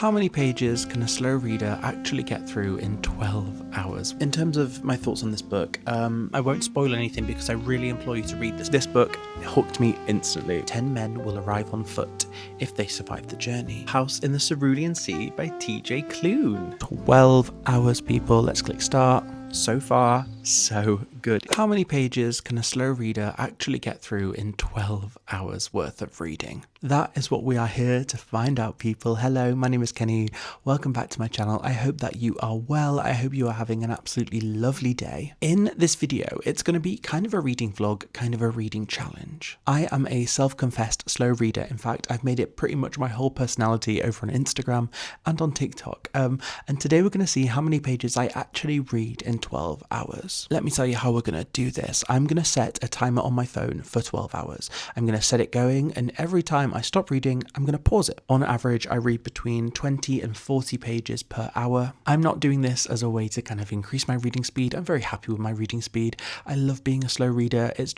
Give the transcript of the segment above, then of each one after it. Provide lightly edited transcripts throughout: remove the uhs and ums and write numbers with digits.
How many pages can a slow reader actually get through in 12 hours? In terms of my thoughts on this book, I won't spoil anything because I really implore you to read this. This book hooked me instantly. 10 men will arrive on foot if they survive the journey. House in the Cerulean Sea by TJ Klune. 12 hours, people. Let's click start. So far, so good. How many pages can a slow reader actually get through in 12 hours worth of reading? That is what we are here to find out, people. Hello, my name is Kenny. Welcome back to my channel. I hope that you are well. I hope you are having an absolutely lovely day. In this video, it's going to be kind of a reading vlog, kind of a reading challenge. I am a self-confessed slow reader. In fact, I've made it pretty much my whole personality over on Instagram and on TikTok. And today we're going to see how many pages I actually read in 12 hours. Let me tell you how we're going to do this. I'm going to set a timer on my phone for 12 hours. I'm going to set it going, and every time I stop reading, I'm going to pause it. On average, I read between 20 and 40 pages per hour. I'm not doing this as a way to kind of increase my reading speed. I'm very happy with my reading speed. I love being a slow reader. It's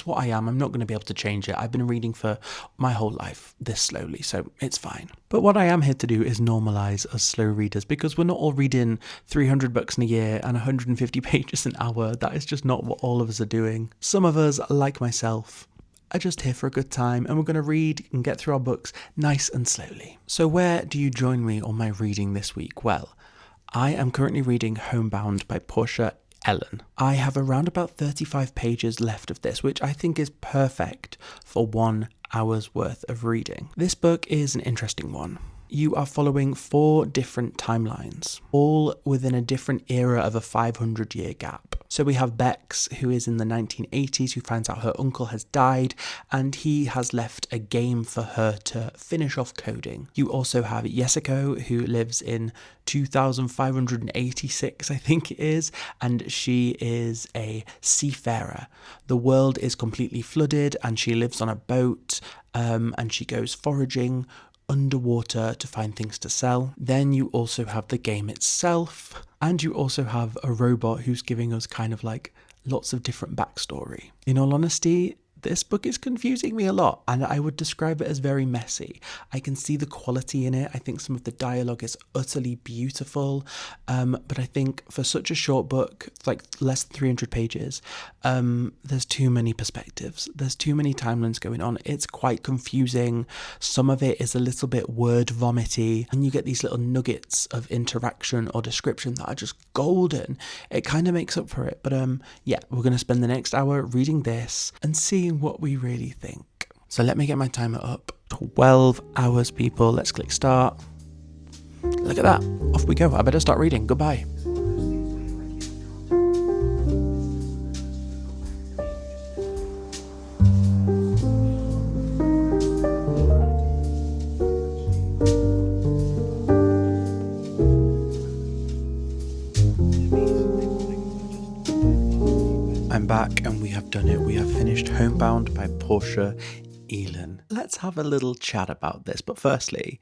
what I am. I'm not going to be able to change it. I've been reading for my whole life this slowly, so it's fine. But what I am here to do is normalize us slow readers, because we're not all reading 300 books in a year and 150 pages an hour. That is just not what all of us are doing. Some of us, like myself, are just here for a good time, and we're going to read and get through our books nice and slowly. So where do you join me on my reading this week? Well, I am currently reading Homebound by Portia, Elan. I have around about 35 pages left of this, which I think is perfect for 1 hour's worth of reading. This book is an interesting one. You are following 4 different timelines, all within a different era of a 500-year gap. So we have Bex, who is in the 1980s, who finds out her uncle has died, and he has left a game for her to finish off coding. You also have Yesiko, who lives in 2586, I think it is, and she is a seafarer. The world is completely flooded, and she lives on a boat, and she goes foraging underwater to find things to sell. Then you also have the game itself, and you also have a robot who's giving us kind of like lots of different backstory. In all honesty, this book is confusing me a lot, and I would describe it as very messy. I can see the quality in it. I think some of the dialogue is utterly beautiful, but I think for such a short book, like less than 300 pages, there's too many perspectives. There's too many timelines going on. It's quite confusing. Some of it is a little bit word vomity, and you get these little nuggets of interaction or description that are just golden. It kind of makes up for it. But yeah, we're going to spend the next hour reading this and seeing what we really think. So let me get my timer up. 12 hours, people. Let's click start. Look at that. Off we go. I better start reading. Goodbye. I'm back, and we have done it. We have finished Homebound by Portia, Elan. Let's have a little chat about this, but firstly,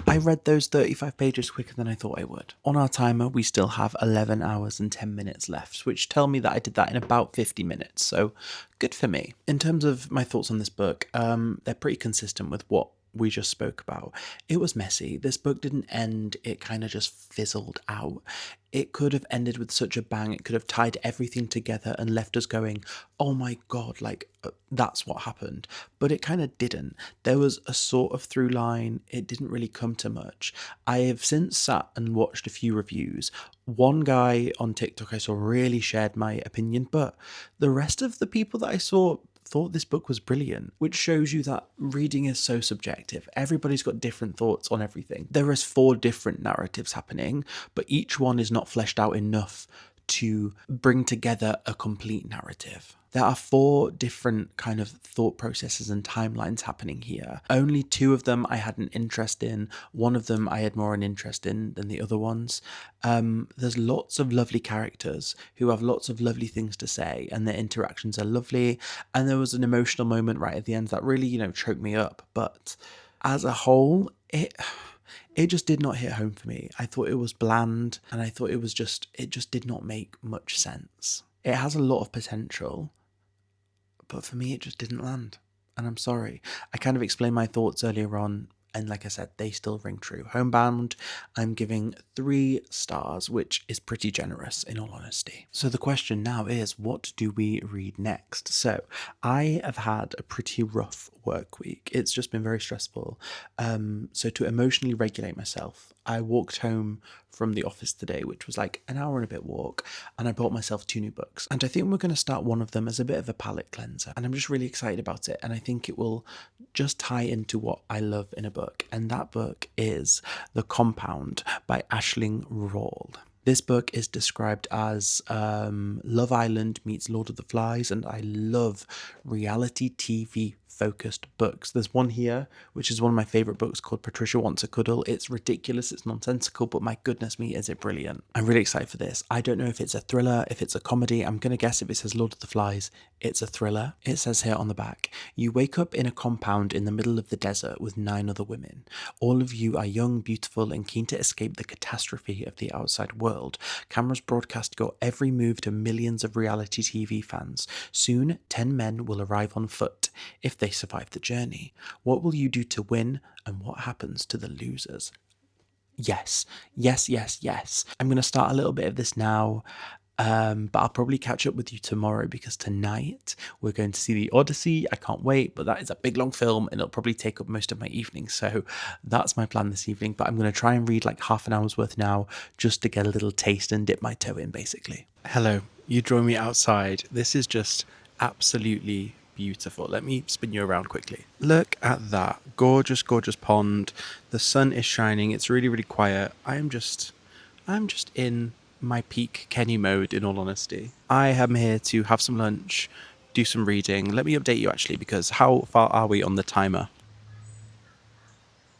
I read those 35 pages quicker than I thought I would. On our timer, we still have 11 hours and 10 minutes left, which tell me that I did that in about 50 minutes, so good for me. In terms of my thoughts on this book, they're pretty consistent with what we just spoke about. It was messy. This book didn't end, it kind of just fizzled out. It could have ended with such a bang. It could have tied everything together and left us going, oh my god, like that's what happened. But it kind of didn't. There was a sort of through line. It didn't really come to much. I have since sat and watched a few reviews. One guy on TikTok I saw really shared my opinion, but the rest of the people that I saw thought this book was brilliant, which shows you that reading is so subjective. Everybody's got different thoughts on everything. There is 4 different narratives happening, but each one is not fleshed out enough to bring together a complete narrative. There are 4 different kind of thought processes and timelines happening here. Only 2 of them I had an interest in. One of them I had more an interest in than the other ones. There's lots of lovely characters who have lots of lovely things to say, and their interactions are lovely. And there was an emotional moment right at the end that really, choked me up. But as a whole, it just did not hit home for me. I thought it was bland, and I thought it just did not make much sense. It has a lot of potential, but for me it just didn't land, and I'm sorry. I kind of explained my thoughts earlier on, and like I said, they still ring true. Homebound, I'm giving 3 stars, which is pretty generous in all honesty. So the question now is, what do we read next? So I have had a pretty rough work week. It's just been very stressful. So to emotionally regulate myself, I walked home from the office today, which was like an hour and a bit walk, and I bought myself 2 new books. And I think we're going to start one of them as a bit of a palate cleanser. And I'm just really excited about it. And I think it will just tie into what I love in a book. And that book is The Compound by Aisling Rawle. This book is described as Love Island meets Lord of the Flies, and I love reality TV focused books. There's one here, which is one of my favourite books called Patricia Wants a Cuddle. It's ridiculous, it's nonsensical, but my goodness me, is it brilliant. I'm really excited for this. I don't know if it's a thriller, if it's a comedy. I'm going to guess if it says Lord of the Flies, it's a thriller. It says here on the back, you wake up in a compound in the middle of the desert with 9 other women. All of you are young, beautiful, and keen to escape the catastrophe of the outside world. Cameras broadcast your every move to millions of reality TV fans. Soon, 10 men will arrive on foot. If they survive the journey, what will you do to win, and what happens to the losers? Yes, yes, yes, yes. I'm going to start a little bit of this now. But I'll probably catch up with you tomorrow because tonight we're going to see the Odyssey. I can't wait, but that is a big long film and it'll probably take up most of my evening. So that's my plan this evening. But I'm going to try and read like half an hour's worth now just to get a little taste and dip my toe in, basically. Hello, you join me outside. This is just absolutely beautiful. Let me spin you around quickly. Look at that. Gorgeous, gorgeous pond. The sun is shining. It's really, really quiet. I'm just in my peak Kenny mode, in all honesty. I am here to have some lunch, do some reading. Let me update you actually, because how far are we on the timer?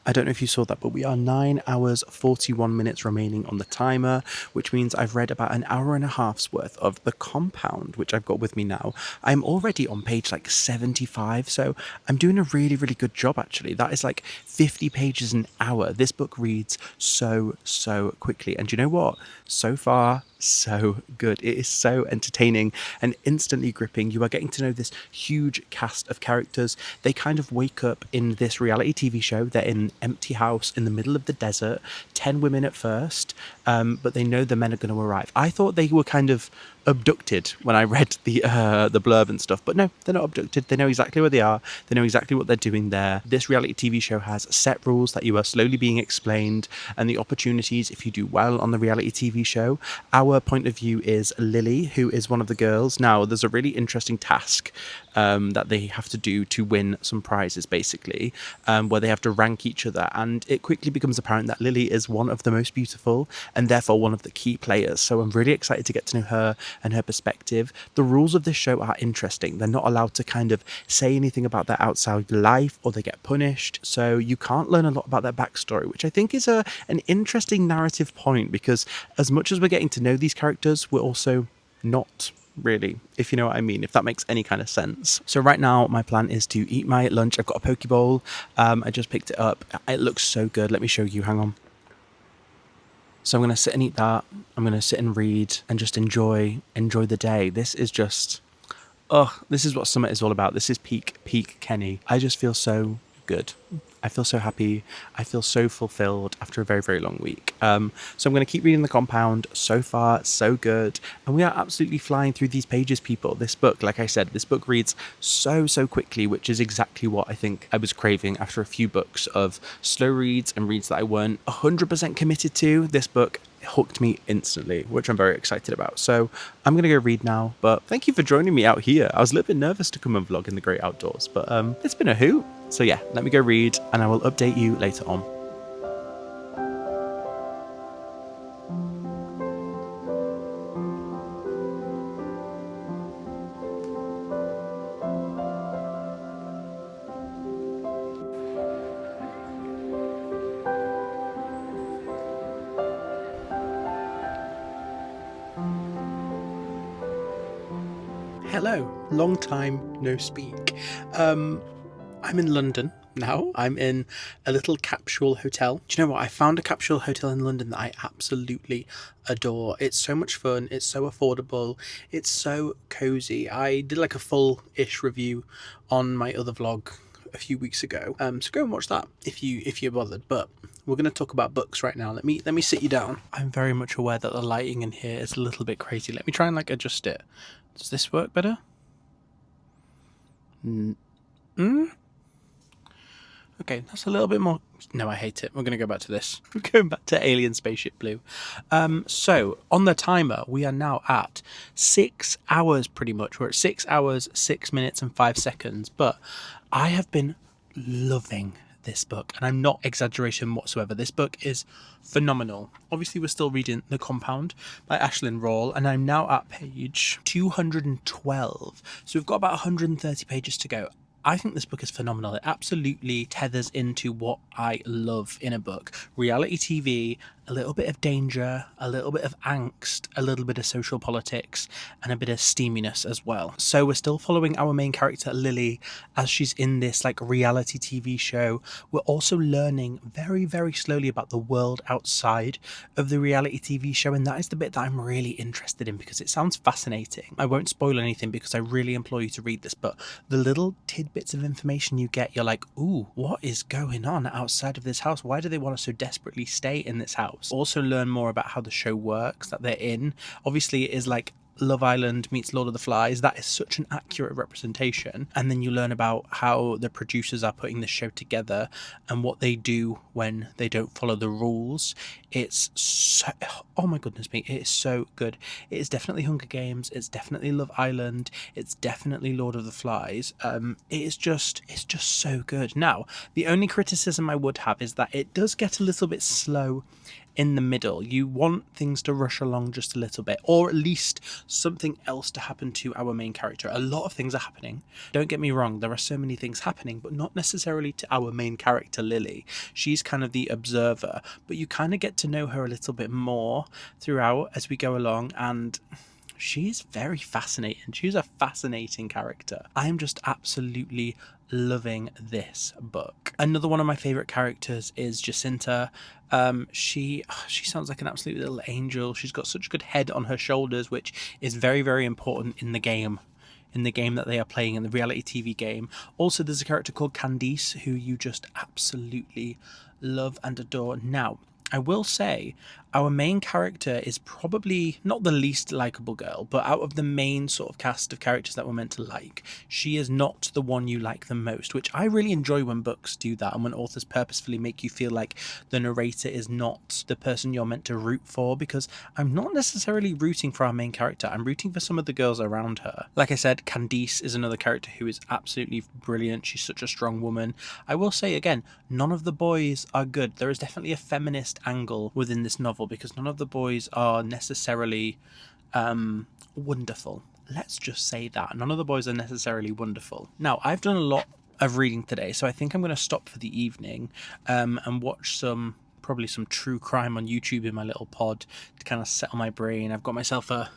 I don't know if you saw that, but we are 9 hours, 41 minutes remaining on the timer, which means I've read about an hour and a half's worth of The Compound, which I've got with me now. I'm already on page like 75, so I'm doing a really, really good job, actually. That is like 50 pages an hour. This book reads so, so quickly. And you know what? So far, so good. It is so entertaining and instantly gripping. You are getting to know this huge cast of characters. They kind of wake up in this reality TV show. They're in an empty house in the middle of the desert, 10 women at first, but they know the men are going to arrive. I thought they were kind of abducted when I read the blurb and stuff, but no, they're not abducted. They know exactly where they are. They know exactly what they're doing there. This reality TV show has set rules that you are slowly being explained, and the opportunities if you do well on the reality TV show. Our point of view is Lily, who is one of the girls. Now, there's a really interesting task that they have to do to win some prizes, basically, where they have to rank each other, and it quickly becomes apparent that Lily is one of the most beautiful and therefore one of the key players. So I'm really excited to get to know her and her perspective. The rules of this show are interesting. They're not allowed to kind of say anything about their outside life or they get punished. So you can't learn a lot about their backstory, which I think is an interesting narrative point, because as much as we're getting to know these characters, we're also not really, if you know what I mean, if that makes any kind of sense. So right now my plan is to eat my lunch. I've got a poke bowl. I just picked it up. It looks so good. Let me show you. Hang on. So I'm going to sit and eat that. I'm going to sit and read and just enjoy the day. This is just, this is what summer is all about. This is peak Kenny. I just feel so good. I feel so happy. I feel so fulfilled after a very, very long week. So I'm going to keep reading The Compound. So far, so good. And we are absolutely flying through these pages, people. This book, like I said, this book reads so, so quickly, which is exactly what I think I was craving after a few books of slow reads and reads that I weren't 100% committed to. This book hooked me instantly, which I'm very excited about. So I'm going to go read now, but thank you for joining me out here. I was a little bit nervous to come and vlog in the great outdoors, but it's been a hoot. So yeah, let me go read and I will update you later on. Hello, long time no speak. I'm in London now. I'm in a little capsule hotel. Do you know what? I found a capsule hotel in London that I absolutely adore. It's so much fun. It's so affordable. It's so cozy. I did like a full-ish review on my other vlog a few weeks ago. So go and watch that if you're bothered. But we're going to talk about books right now. Let me sit you down. I'm very much aware that the lighting in here is a little bit crazy. Let me try and like adjust it. Does this work better? Okay, that's a little bit more... No, I hate it. We're going to go back to this. We're going back to Alien Spaceship Blue. So, on the timer, we are now at 6 hours pretty much. We're at 6 hours, 6 minutes and 5 seconds. But I have been loving this book, and I'm not exaggeration whatsoever. This book is phenomenal. Obviously, we're still reading The Compound by Ashlyn Rawle, and I'm now at page 212. So we've got about 130 pages to go. I think this book is phenomenal. It absolutely tethers into what I love in a book. Reality TV, a little bit of danger, a little bit of angst, a little bit of social politics, and a bit of steaminess as well. So we're still following our main character, Lily, as she's in this like reality TV show. We're also learning very, very slowly about the world outside of the reality TV show, and that is the bit that I'm really interested in because it sounds fascinating. I won't spoil anything because I really implore you to read this, but the little tidbits of information you get, you're like, ooh, what is going on outside of this house? Why do they want to so desperately stay in this house? Also learn more about how the show works that they're in. Obviously, it is like Love Island meets Lord of the Flies. That is such an accurate representation. And then you learn about how the producers are putting the show together and what they do when they don't follow the rules. It's so, oh my goodness me, it is so good. It is definitely Hunger Games. It's definitely Love Island. It's definitely Lord of the Flies. It's just so good. Now, the only criticism I would have is that it does get a little bit slow in the middle. You want things to rush along just a little bit, or at least something else to happen to our main character. A lot of things are happening. Don't get me wrong, there are so many things happening, but not necessarily to our main character, Lily. She's kind of the observer, but you kind of get to know her a little bit more throughout as we go along, and she's very fascinating. She's a fascinating character. I'm just absolutely loving this book. Another one of my favorite characters is Jacinta. She sounds like an absolute little angel. She's got such a good head on her shoulders, which is very, very important in the game that they are playing, in the reality TV game. Also, there's a character called Candice who you just absolutely love and adore. Now, I will say our main character is probably not the least likable girl, but out of the main sort of cast of characters that we're meant to like, she is not the one you like the most, which I really enjoy when books do that and when authors purposefully make you feel like the narrator is not the person you're meant to root for, because I'm not necessarily rooting for our main character. I'm rooting for some of the girls around her. Like I said, Candice is another character who is absolutely brilliant. She's such a strong woman. I will say again, none of the boys are good. There is definitely a feminist angle within this novel because none of the boys are necessarily wonderful. Let's just say that. None of the boys are necessarily wonderful. Now, I've done a lot of reading today, so I think I'm going to stop for the evening and watch probably some true crime on YouTube in my little pod to kind of settle my brain. I've got myself a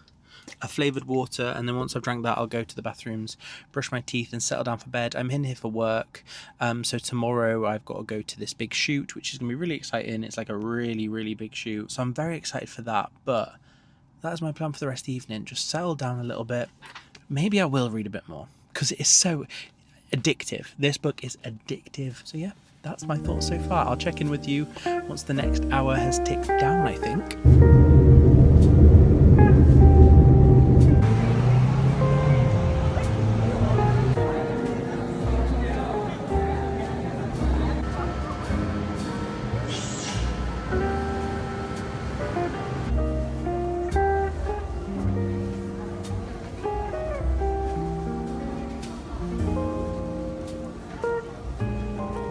flavoured water, and then once I've drank that, I'll go to the bathrooms, brush my teeth and settle down for bed. I'm in here for work, so tomorrow I've got to go to this big shoot, which is going to be really exciting. It's like a really, really big shoot, so I'm very excited for that. But that is my plan for the rest of the evening. Just settle down a little bit. Maybe I will read a bit more because it is so addictive. This book is addictive. So yeah, that's my thoughts so far. I'll check in with you once the next hour has ticked down, I think.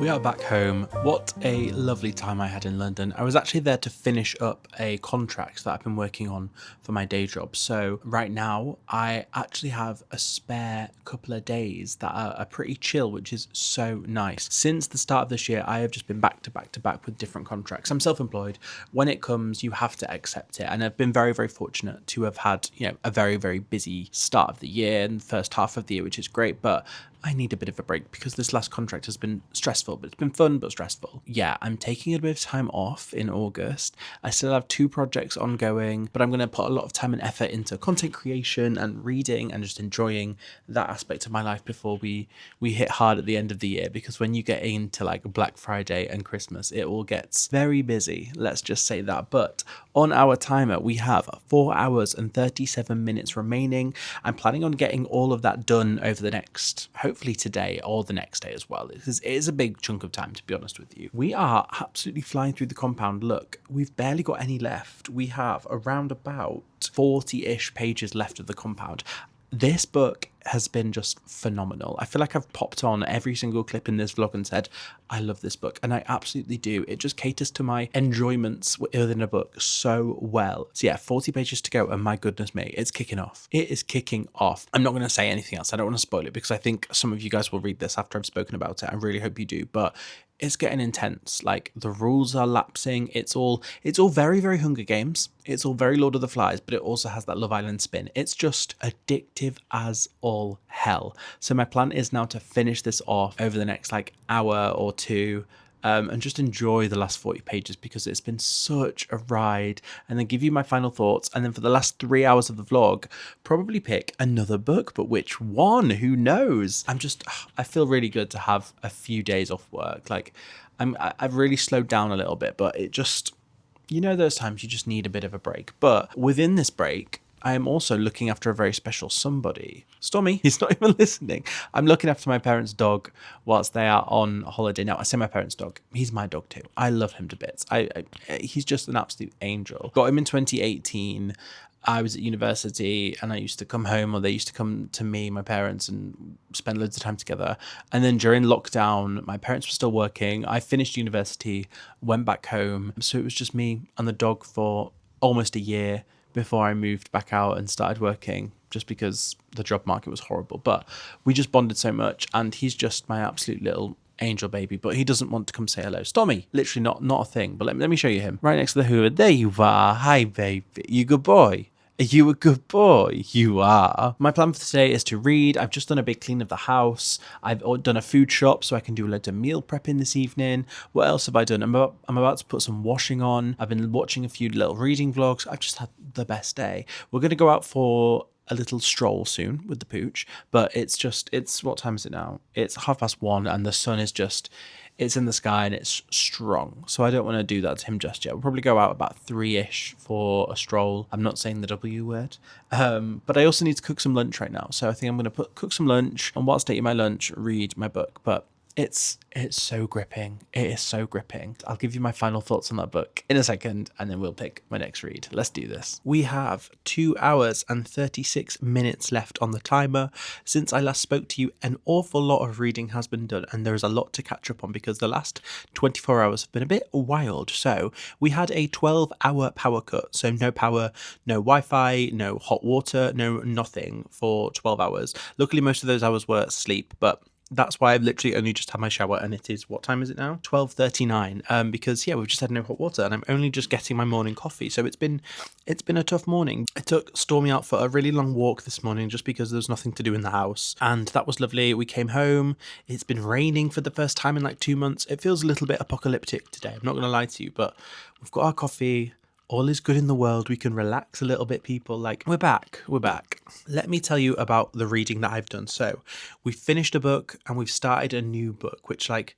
We are back home. What a lovely time I had in London. I was actually there to finish up a contract that I've been working on for my day job. So right now I actually have a spare couple of days that are pretty chill, which is so nice. Since the start of this year, I have just been back to back to back with different contracts. I'm self-employed. When it comes, you have to accept it. And I've been very, very fortunate to have had, a very, very busy start of the year and the first half of the year, which is great. But I need a bit of a break because this last contract has been stressful, but it's been fun but stressful. Yeah, I'm taking a bit of time off in August. I still have 2 projects ongoing, but I'm going to put a lot of time and effort into content creation and reading and just enjoying that aspect of my life before we hit hard at the end of the year, because when you get into like Black Friday and Christmas, it all gets very busy. Let's just say that. But on our timer, we have 4 hours and 37 minutes remaining. I'm planning on getting all of that done over the next, hopefully today or the next day as well. It is a big chunk of time, to be honest with you. We are absolutely flying through the compound. Look, we've barely got any left. We have around about 40-ish pages left of the compound. This book has been just phenomenal. I feel like I've popped on every single clip in this vlog and said, I love this book. And I absolutely do. It just caters to my enjoyments within a book so well. So yeah, 40 pages to go. And my goodness me, it's kicking off. It is kicking off. I'm not going to say anything else. I don't want to spoil it because I think some of you guys will read this after I've spoken about it. I really hope you do. But it's getting intense. Like, the rules are lapsing. It's all very, very Hunger Games. It's all very Lord of the Flies, but it also has that Love Island spin. It's just addictive as all hell. So my plan is now to finish this off over the next like hour or two. And just enjoy the last 40 pages because it's been such a ride, and then give you my final thoughts. And then for the last 3 hours of the vlog, probably pick another book, but which one? Who knows? I feel really good to have a few days off work. Like, I've really slowed down a little bit, but it just, those times you just need a bit of a break. But within this break, I am also looking after a very special somebody. Stormy, he's not even listening. I'm looking after my parents' dog whilst they are on holiday. Now, I say my parents' dog. He's my dog too. I love him to bits. He's just an absolute angel. Got him in 2018. I was at university and I used to come home, or they used to come to me, my parents, and spend loads of time together. And then during lockdown, my parents were still working. I finished university, went back home. So it was just me and the dog for almost a year before I moved back out and started working, just because the job market was horrible. But we just bonded so much, and he's just my absolute little angel baby. But he doesn't want to come say hello. Stormy, literally not a thing. But let me show you him. Right next to the Hoover. There you are. Hi, baby. You good boy? Are you a good boy? You are. My plan for today is to read. I've just done a big clean of the house. I've done a food shop so I can do a load of meal prepping this evening. What else have I done? I'm about to put some washing on. I've been watching a few little reading vlogs. I've just had the best day. We're going to go out for a little stroll soon with the pooch, but it's what time is it now? It's 1:30 and the sun is it's in the sky and it's strong. So I don't want to do that to him just yet. We'll probably go out about 3-ish for a stroll. I'm not saying the W word. But I also need to cook some lunch right now. So I think I'm going to cook some lunch, and whilst eating my lunch, read my book. But it's so gripping. It is so gripping. I'll give you my final thoughts on that book in a second, and then we'll pick my next read. Let's do this. We have 2 hours and 36 minutes left on the timer. Since I last spoke to you, an awful lot of reading has been done, and there is a lot to catch up on because the last 24 hours have been a bit wild. So we had a 12-hour power cut. So no power, no Wi-Fi, no hot water, no nothing for 12 hours. Luckily, most of those hours were sleep, but that's why I've literally only just had my shower, and it is, what time is it now? 12:39. Because we've just had no hot water, and I'm only just getting my morning coffee. So it's been a tough morning. I took Stormy out for a really long walk this morning just because there was nothing to do in the house, and that was lovely. We came home. It's been raining for the first time in like 2 months. It feels a little bit apocalyptic today. I'm not going to lie to you, but we've got our coffee. All is good in the world. We can relax a little bit, people. Like, we're back. Let me tell you about the reading that I've done. So we've finished a book and we've started a new book, which, like,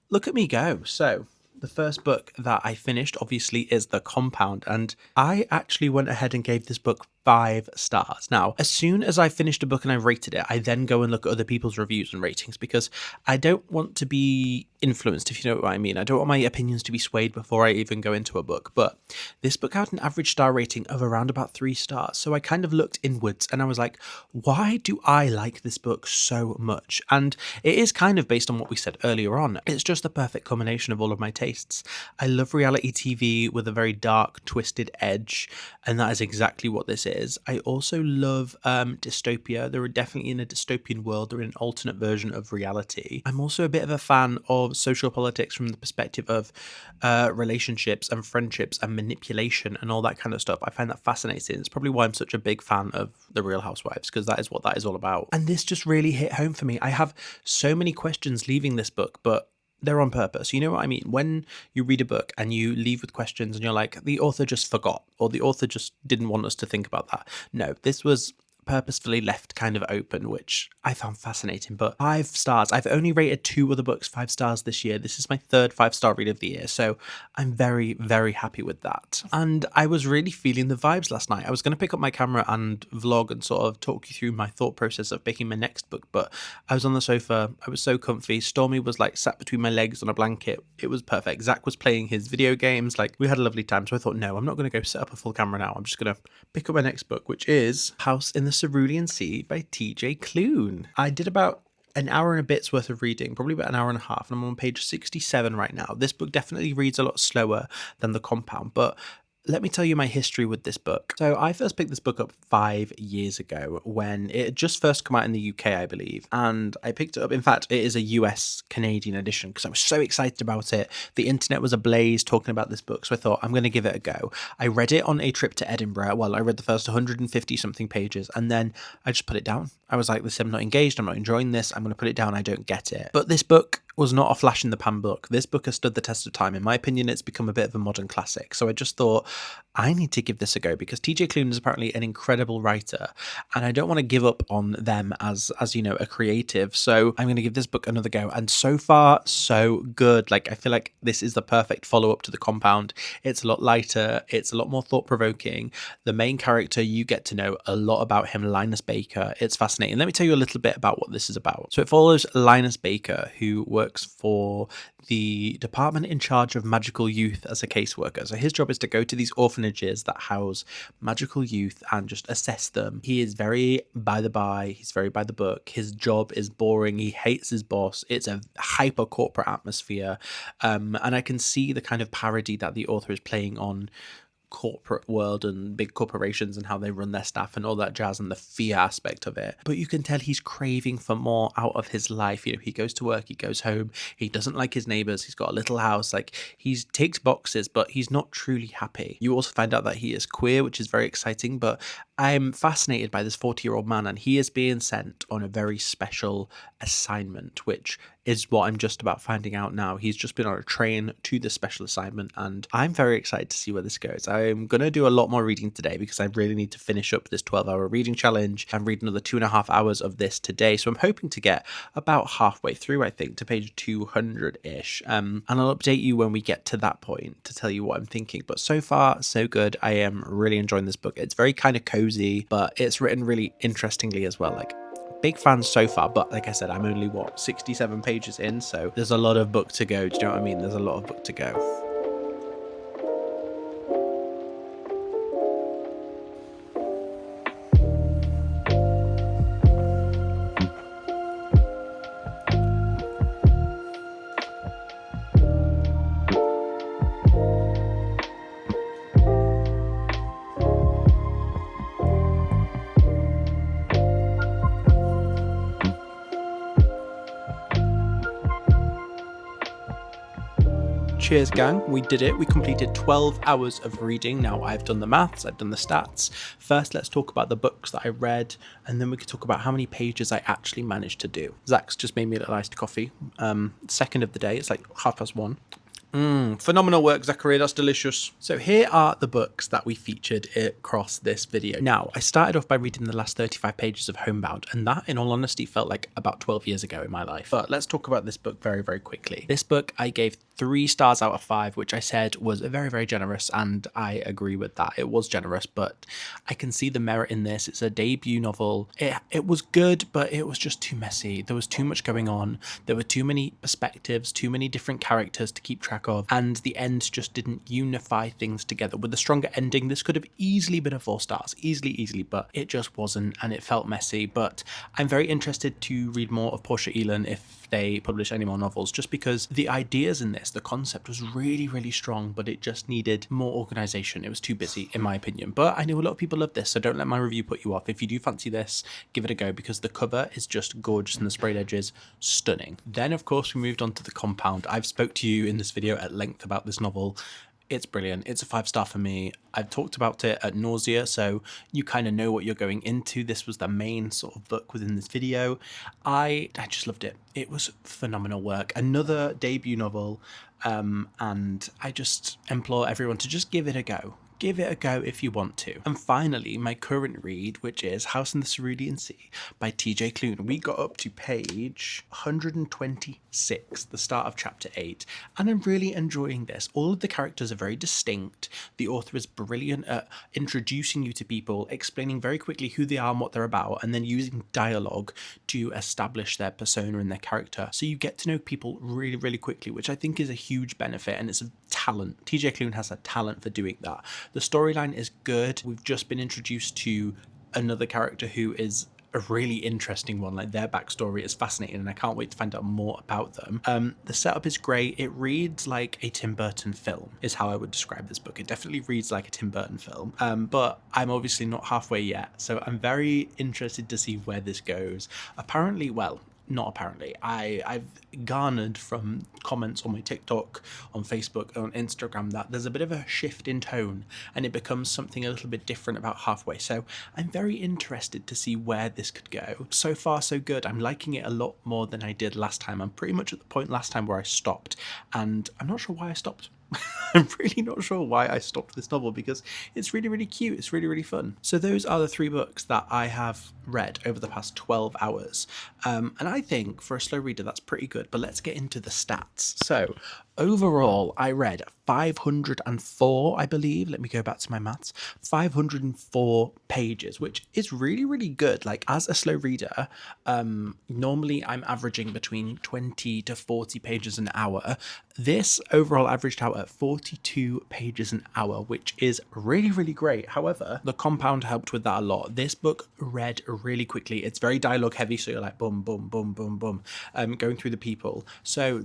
look at me go. So the first book that I finished, obviously, is The Compound. And I actually went ahead and gave this book 5 stars. Now, as soon as I finished a book and I rated it, I then go and look at other people's reviews and ratings because I don't want to be influenced, if you know what I mean. I don't want my opinions to be swayed before I even go into a book. But this book had an average star rating of around about 3 stars. So I kind of looked inwards and I was like, why do I like this book so much? And it is kind of based on what we said earlier on. It's just the perfect combination of all of my tastes. I love reality TV with a very dark, twisted edge, and that is exactly what this is. is I also love dystopia. They're definitely in a dystopian world. They're in an alternate version of reality. I'm also a bit of a fan of social politics from the perspective of relationships and friendships and manipulation and all that kind of stuff. I find that fascinating. It's probably why I'm such a big fan of The Real Housewives, because that is what that is all about. And this just really hit home for me. I have so many questions leaving this book, but they're on purpose. You know what I mean? When you read a book and you leave with questions and you're like, the author just forgot, or the author just didn't want us to think about that. No, this was purposefully left kind of open, which I found fascinating. But 5 stars. I've only rated 2 other books 5 stars this year. This is my 3rd 5-star read of the year, so I'm very, very happy with that. And I was really feeling the vibes last night. I was going to pick up my camera and vlog and sort of talk you through my thought process of picking my next book, but I was on the sofa. I was so comfy. Stormy was like sat between my legs on a blanket. It was perfect. Zach was playing his video games. Like, we had a lovely time. So I thought, no, I'm not going to go set up a full camera now. I'm just going to pick up my next book, which is House in the Cerulean Sea by TJ Klune. I did about an hour and a bit's worth of reading, probably about an hour and a half, and I'm on page 67 right now. This book definitely reads a lot slower than The Compound, but let me tell you my history with this book. So I first picked this book up 5 years ago when it had just first come out in the UK, I believe. And I picked it up. In fact, it is a US Canadian edition because I was so excited about it. The internet was ablaze talking about this book. So I thought, I'm going to give it a go. I read it on a trip to Edinburgh. Well, I read the first 150 something pages and then I just put it down. I was like, listen, I'm not engaged. I'm not enjoying this. I'm going to put it down. I don't get it. But this book was not a flash in the pan book. This book has stood the test of time. In my opinion, it's become a bit of a modern classic. So I just thought, I need to give this a go because TJ Klune is apparently an incredible writer and I don't want to give up on them as you know, a creative. So I'm going to give this book another go. And so far, so good. Like, I feel like this is the perfect follow-up to The Compound. It's a lot lighter. It's a lot more thought-provoking. The main character, you get to know a lot about him, Linus Baker. It's fascinating. Let me tell you a little bit about what this is about. So it follows Linus Baker, who works for the department in charge of magical youth as a caseworker. So his job is to go to these orphanages that house magical youth and just assess them. He is very by the by. He's very by the book. His job is boring. He hates his boss. It's a hyper corporate atmosphere. And I can see the kind of parody that the author is playing on corporate world and big corporations and how they run their staff and all that jazz and the fear aspect of it. But you can tell he's craving for more out of his life. You know, he goes to work, he goes home, he doesn't like his neighbors, he's got a little house, like he ticks boxes, but he's not truly happy. You also find out that he is queer, which is very exciting, but I'm fascinated by this 40-year-old man and he is being sent on a very special assignment, which is what I'm just about finding out now. He's just been on a train to this special assignment and I'm very excited to see where this goes. I'm going to do a lot more reading today because I really need to finish up this 12-hour reading challenge and read another 2.5 hours of this today. So I'm hoping to get about halfway through, I think, to page 200-ish. And I'll update you when we get to that point to tell you what I'm thinking. But so far, so good. I am really enjoying this book. It's very kind of cozy, but it's written really interestingly as well. Like, big fans so far, but like I said, I'm only 67 pages in, so there's a lot of book to go. Do you know what I mean? There's a lot of book to go. Cheers, gang. We did it. We completed 12 hours of reading. Now I've done the maths, I've done the stats. First, let's talk about the books that I read, and then we could talk about how many pages I actually managed to do. Zach's just made me a little iced coffee. Second of the day. It's like 1:30. Phenomenal work, Zachary. That's delicious. So here are the books that we featured across this video. Now, I started off by reading the last 35 pages of Homebound, and that, in all honesty, felt like about 12 years ago in my life. But let's talk about this book very, very quickly. This book I gave 3 stars out of 5, which I said was very, very generous, and I agree with that. It was generous, but I can see the merit in this. It's a debut novel. It was good, but it was just too messy. There was too much going on. There were too many perspectives, too many different characters to keep track of, and the end just didn't unify things together. With a stronger ending, this could have easily been a 4 stars, easily, but it just wasn't, and it felt messy. But I'm very interested to read more of Portia Elan if they publish any more novels, just because the ideas in this, the concept was really, really strong, but it just needed more organization. It was too busy, in my opinion. But I know a lot of people love this, so don't let my review put you off. If you do fancy this, give it a go, because the cover is just gorgeous and the sprayed edges stunning. Then, of course, we moved on to The Compound. I've spoke to you in this video at length about this novel. It's brilliant. It's a 5-star for me. I've talked about it at nausea, so you kind of know what you're going into. This was the main sort of book within this video. I just loved it. It was phenomenal work. Another debut novel, and I just implore everyone to just give it a go. Give it a go if you want to. And finally, my current read, which is House in the Cerulean Sea by TJ Klune. We got up to page 126, the start of chapter 8, and I'm really enjoying this. All of the characters are very distinct. The author is brilliant at introducing you to people, explaining very quickly who they are and what they're about, and then using dialogue to establish their persona and their character. So you get to know people really, really quickly, which I think is a huge benefit, and it's a talent. TJ Klune has a talent for doing that. The storyline is good. We've just been introduced to another character who is a really interesting one. Like, their backstory is fascinating, and I can't wait to find out more about them. The setup is great. It reads like a Tim Burton film, is how I would describe this book. It definitely reads like a Tim Burton film, but I'm obviously not halfway yet, so I'm very interested to see where this goes. Apparently, well, not apparently, I've garnered from comments on my TikTok, on Facebook, on Instagram, that there's a bit of a shift in tone and it becomes something a little bit different about halfway. So I'm very interested to see where this could go. So far, so good. I'm liking it a lot more than I did last time. I'm pretty much at the point last time where I stopped, and I'm not sure why I stopped. I'm really not sure why I stopped this novel, because it's really, really cute. It's really, really fun. So those are the 3 books that I have read over the past 12 hours. And I think for a slow reader, that's pretty good. But let's get into the stats. So overall, I read 504, I believe. Let me go back to my maths. 504 pages, which is really, really good. Like, as a slow reader, normally I'm averaging between 20 to 40 pages an hour. This overall averaged out at 42 pages an hour, which is really, really great. However, The Compound helped with that a lot. This book read really quickly. It's very dialogue heavy, so you're like boom, boom, boom, boom, boom, going through the people. So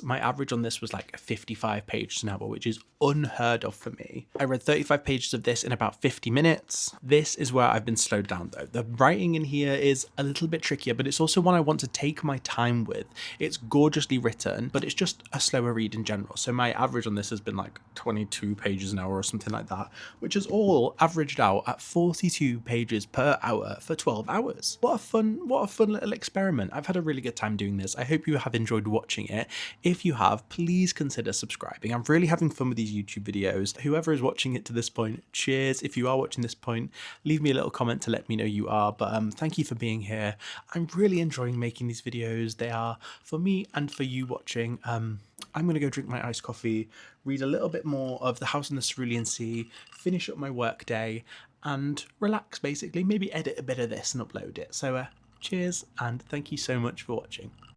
my average on this was like 55 pages an hour, which is unheard of for me. I read 35 pages of this in about 50 minutes. This is where I've been slowed down though. The writing in here is a little bit trickier, but it's also one I want to take my time with. It's gorgeously written, but it's just a slower read in general. So my average on this has been like 22 pages an hour or something like that, which is all averaged out at 42 pages per hour for 12 hours. What a fun little experiment. I've had a really good time doing this. I hope you have enjoyed watching it. If you have, please consider subscribing. I'm really having fun with these YouTube videos. Whoever is watching it to this point, cheers. If you are watching this point, leave me a little comment to let me know you are. But thank you for being here. I'm really enjoying making these videos. They are for me and for you watching. I'm going to go drink my iced coffee, read a little bit more of The House in the Cerulean Sea, finish up my work day, and relax, basically. Maybe edit a bit of this and upload it. So cheers, and thank you so much for watching.